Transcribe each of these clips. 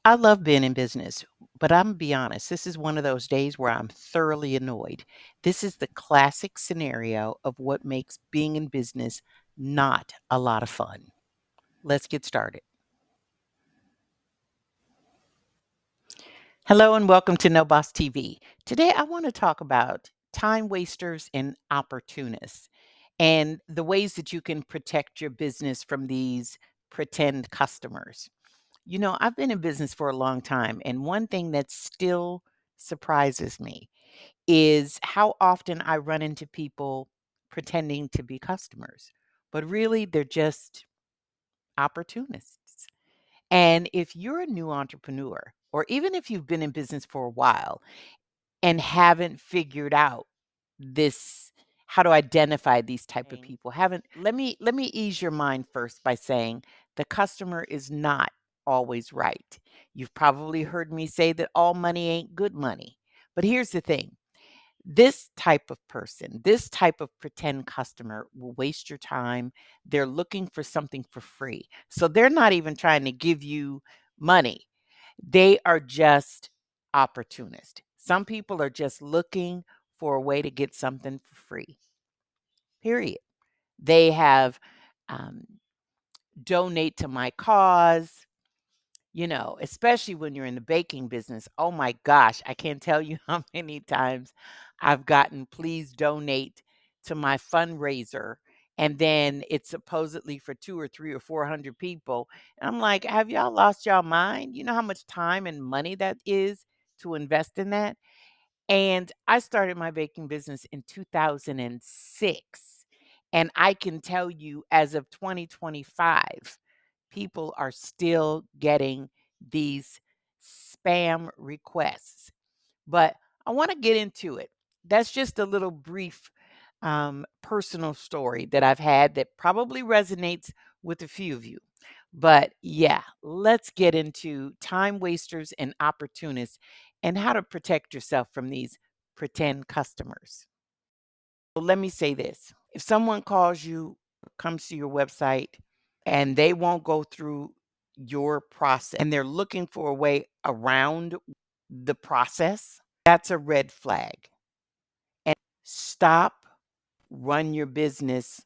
I love being in business, but I'm gonna be honest, this is one of those days where I'm thoroughly annoyed. This is the classic scenario of what makes being in business not a lot of fun. Let's get started. Hello and welcome to No Boss TV. Today I want to talk about time wasters and opportunists and the ways that you can protect your business from these pretend customers. I've been in business for a long time, and one thing that still surprises me is how often I run into people pretending to be customers, but really they're just opportunists. And if you're a new entrepreneur, or even if you've been in business for a while and haven't figured out this how to identify these type of people, haven't let me ease your mind first by saying the customer is not always right. You've probably heard me say that all money ain't good money. But here's the thing. This type of person, this type of pretend customer will waste your time. They're looking for something for free. So they're not even trying to give you money. They are just opportunists. Some people are just looking for a way to get something for free, period. They have um, donate to my cause, especially when you're in the baking business. Oh my gosh, I can't tell you how many times I've gotten, please donate to my fundraiser. And then it's supposedly for two or three or 400 people. And I'm like, have y'all lost y'all mind? You know how much time and money that is to invest in that? And I started my baking business in 2006. And I can tell you, as of 2025, people are still getting these spam requests. But I want to get into it. That's just a little brief personal story that I've had that probably resonates with a few of you. But yeah, let's get into time wasters and opportunists and how to protect yourself from these pretend customers. So let me say this. If someone calls you, comes to your website, and they won't go through your process and they're looking for a way around the process, that's a red flag. And stop, run your business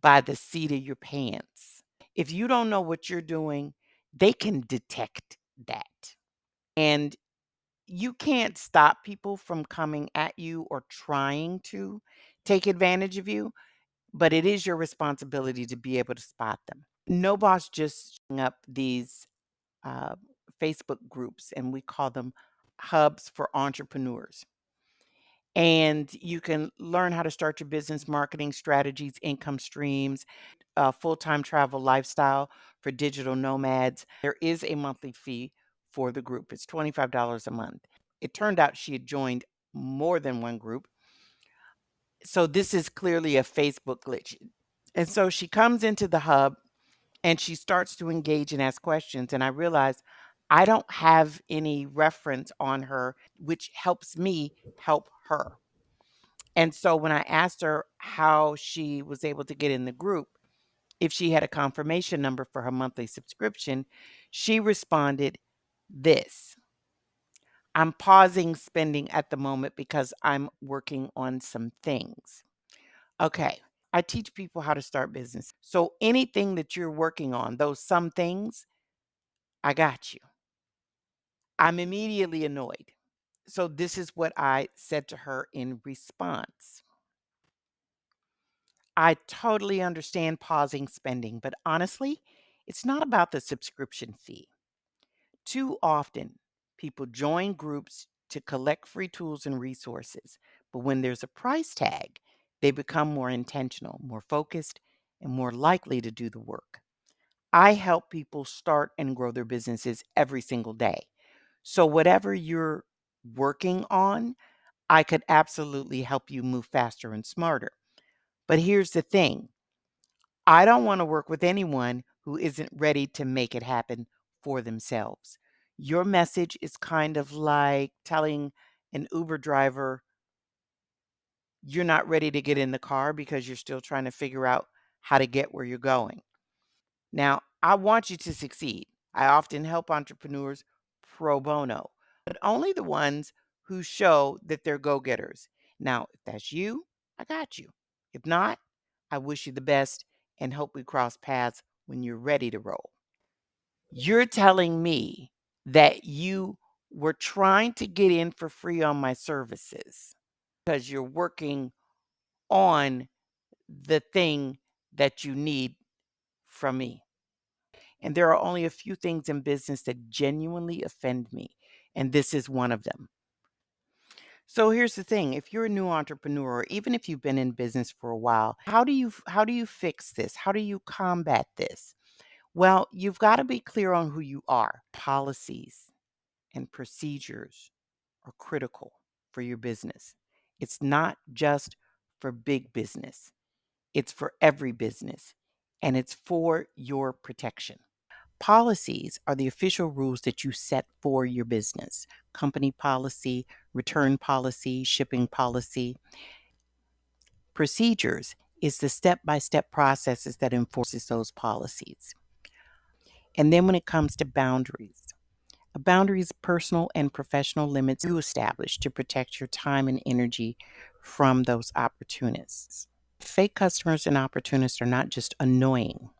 by the seat of your pants. If you don't know what you're doing, they can detect that. And you can't stop people from coming at you or trying to take advantage of you, but it is your responsibility to be able to spot them. No boss just up these uh, Facebook groups, and we call them hubs for entrepreneurs. And you can learn how to start your business, marketing strategies, income streams, full time travel lifestyle for digital nomads. There is a monthly fee for the group, it's $25 a month. It turned out she had joined more than one group. So this is clearly a Facebook glitch. And so she comes into the hub and she starts to engage and ask questions. And I realized I don't have any reference on her, which helps me help her. And so when I asked her how she was able to get in the group, if she had a confirmation number for her monthly subscription, she responded this: I'm pausing spending at the moment because I'm working on some things. Okay. I teach people how to start business. So anything that you're working on, those some things, I got you. I'm immediately annoyed. So this is what I said to her in response. I totally understand pausing spending, but honestly, it's not about the subscription fee. Too often, people join groups to collect free tools and resources, but when there's a price tag, they become more intentional, more focused, and more likely to do the work. I help people start and grow their businesses every single day. So, whatever you're working on, I could absolutely help you move faster and smarter. But here's the thing. I don't want to work with anyone who isn't ready to make it happen for themselves. Your message is kind of like telling an Uber driver you're not ready to get in the car because you're still trying to figure out how to get where you're going. Now, I want you to succeed. I often help entrepreneurs pro bono, but only the ones who show that they're go getters. Now, if that's you, I got you. If not, I wish you the best and hope we cross paths when you're ready to roll. You're telling me that you were trying to get in for free on my services because you're working on the thing that you need from me. And there are only a few things in business that genuinely offend me, and this is one of them. So here's the thing, if you're a new entrepreneur, or even if you've been in business for a while, how do you fix this? How do you combat this? Well, you've got to be clear on who you are. Policies and procedures are critical for your business. It's not just for big business. It's for every business, and it's for your protection. Policies are the official rules that you set for your business. Company policy, return policy, shipping policy. Procedures is the step-by-step processes that enforces those policies. And then when it comes to boundaries, a boundary is personal and professional limits you establish to protect your time and energy from those opportunists. Fake customers and opportunists are not just annoying.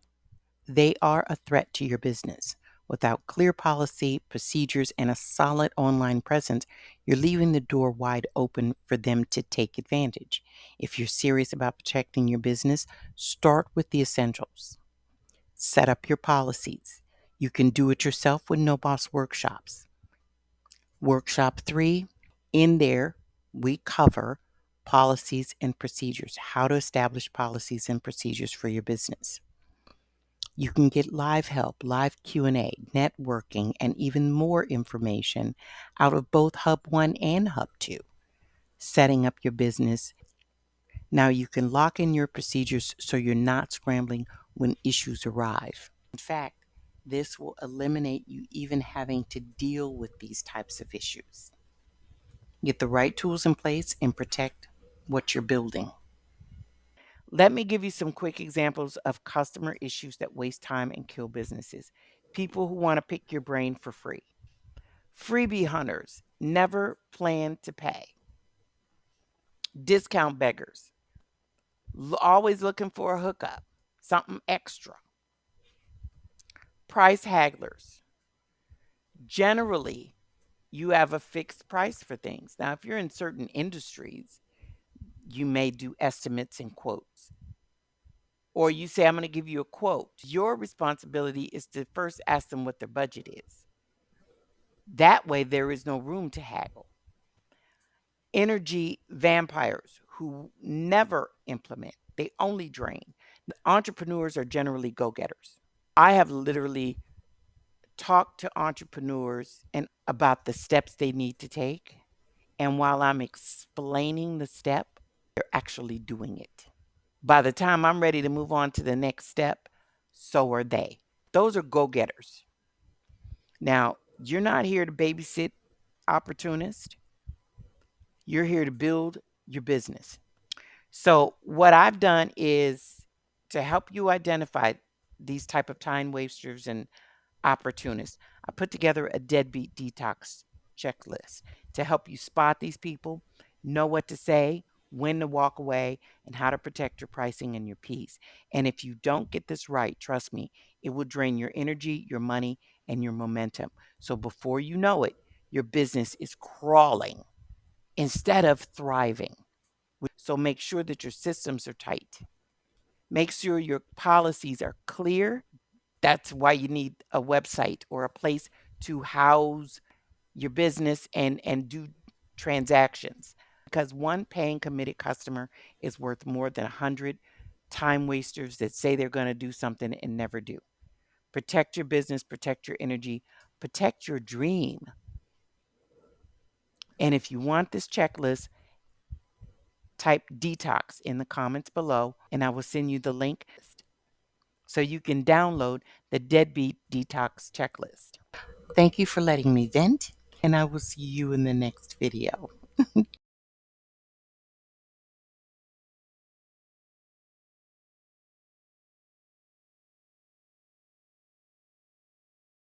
They are a threat to your business. Without clear policy, procedures, and a solid online presence, you're leaving the door wide open for them to take advantage. If you're serious about protecting your business, start with the essentials. Set up your policies. You can do it yourself with NOBOSS workshops. Workshop 3, in there, we cover policies and procedures, how to establish policies and procedures for your business. You can get live help, live Q&A, networking, and even more information out of both Hub 1 and Hub 2. Setting up your business. Now you can lock in your procedures so you're not scrambling when issues arrive. In fact, this will eliminate you even having to deal with these types of issues. Get the right tools in place and protect what you're building. Let me give you some quick examples of customer issues that waste time and kill businesses. People who want to pick your brain for free. Freebie hunters never plan to pay. Discount beggars, always looking for a hookup, something extra. Price hagglers. Generally, you have a fixed price for things. Now, if you're in certain industries, you may do estimates and quotes. Or you say, I'm going to give you a quote. Your responsibility is to first ask them what their budget is. That way, there is no room to haggle. Energy vampires who never implement, they only drain. Entrepreneurs are generally go getters. I have literally talked to entrepreneurs and about the steps they need to take. And while I'm explaining the step, they're actually doing it. By the time I'm ready to move on to the next step, so are they. Those are go getters. Now, you're not here to babysit opportunists. You're here to build your business. So what I've done is to help you identify these type of time wasters and opportunists. I put together a deadbeat detox checklist to help you spot these people, know what to say, when to walk away, and how to protect your pricing and your peace. And if you don't get this right, trust me, it will drain your energy, your money, and your momentum. So before you know it, your business is crawling instead of thriving. So make sure that your systems are tight. Make sure your policies are clear. That's why you need a website or a place to house your business and do transactions. Because one paying committed customer is worth more than 100 time wasters that say they're going to do something and never do. Protect your business, protect your energy, protect your dream. And if you want this checklist, type detox in the comments below and I will send you the link so you can download the Deadbeat Detox Checklist. Thank you for letting me vent, and I will see you in the next video.